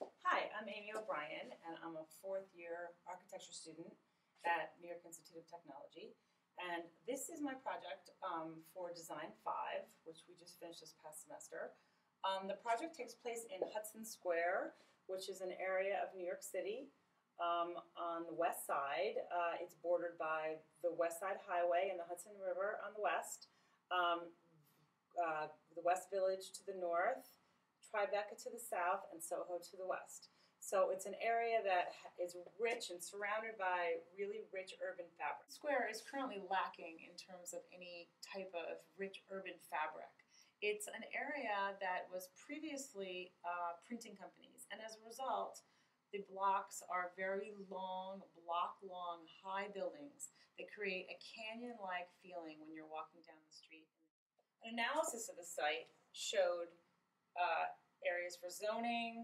Hi, I'm Amy O'Brien, and I'm a fourth-year architecture student at New York Institute of Technology. And this is my project for Design 5, which we just finished this past semester. The project takes place in Hudson Square, which is an area of New York City on the west side. It's bordered by the West Side Highway and the Hudson River on the west, the West Village to the north, Tribeca to the south, and Soho to the west. So it's an area that is rich and surrounded by really rich urban fabric. Square is currently lacking in terms of any type of rich urban fabric. It's an area that was previously printing companies, and as a result, the blocks are very long, block-long, high buildings that create a canyon-like feeling when you're walking down the street. An analysis of the site showed areas for zoning,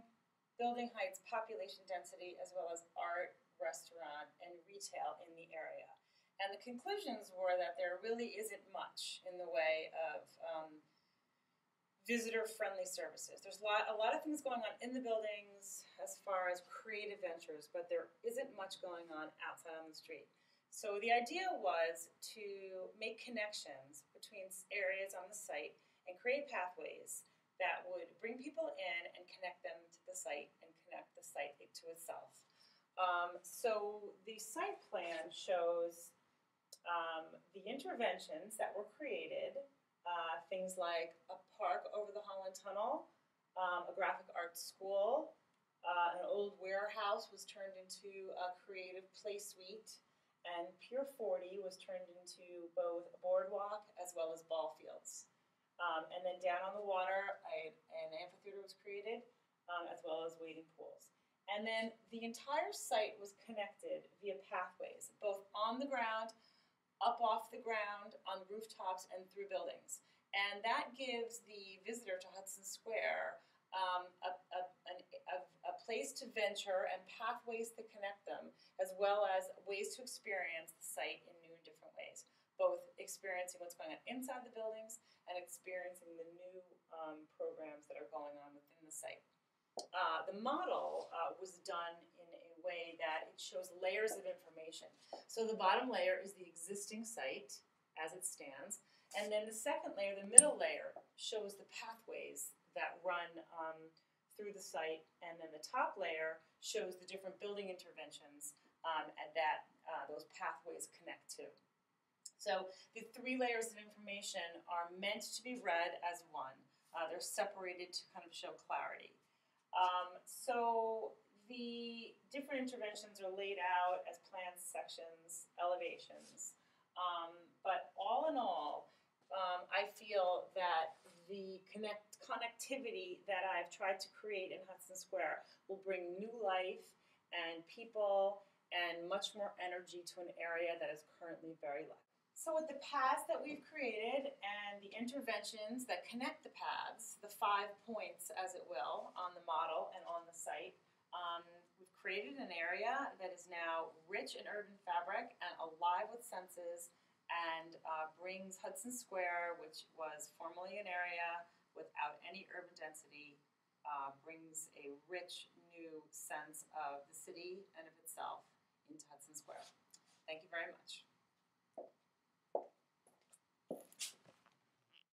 building heights, population density, as well as art, restaurant, and retail in the area. And the conclusions were that there really isn't much in the way of visitor-friendly services. There's a lot of things going on in the buildings as far as creative ventures, but there isn't much going on outside on the street. So the idea was to make connections between areas on the site and create pathways that would bring people in and connect them to the site and connect the site to itself. So the site plan shows the interventions that were created, things like a park over the Holland Tunnel, a graphic arts school, an old warehouse was turned into a creative play suite, and Pier 40 was turned into both a boardwalk as well as ball fields. And then down on the water, an amphitheater was created, as well as wading pools. And then the entire site was connected via pathways, both on the ground, up off the ground, on rooftops, and through buildings. And that gives the visitor to Hudson Square a place to venture and pathways to connect them, as well as ways to experience the site in new and different ways, both experiencing what's going on inside the buildings and experiencing the new programs that are going on within the site. The model was done in a way that it shows layers of information. So the bottom layer is the existing site as it stands, and then the second layer, the middle layer, shows the pathways that run through the site, and then the top layer shows the different building interventions and that those pathways connect to. So the three layers of information are meant to be read as one. They're separated to kind of show clarity. So the different interventions are laid out as plans, sections, elevations. But all in all, I feel that the connectivity that I've tried to create in Hudson Square will bring new life and people and much more energy to an area that is currently very lacking. So with the paths that we've created and the interventions that connect the paths, the 5 points, as it will, on the model and on the site, we've created an area that is now rich in urban fabric and alive with senses, and brings Hudson Square, which was formerly an area without any urban density, brings a rich new sense of the city and of itself into Hudson Square. Thank you very much.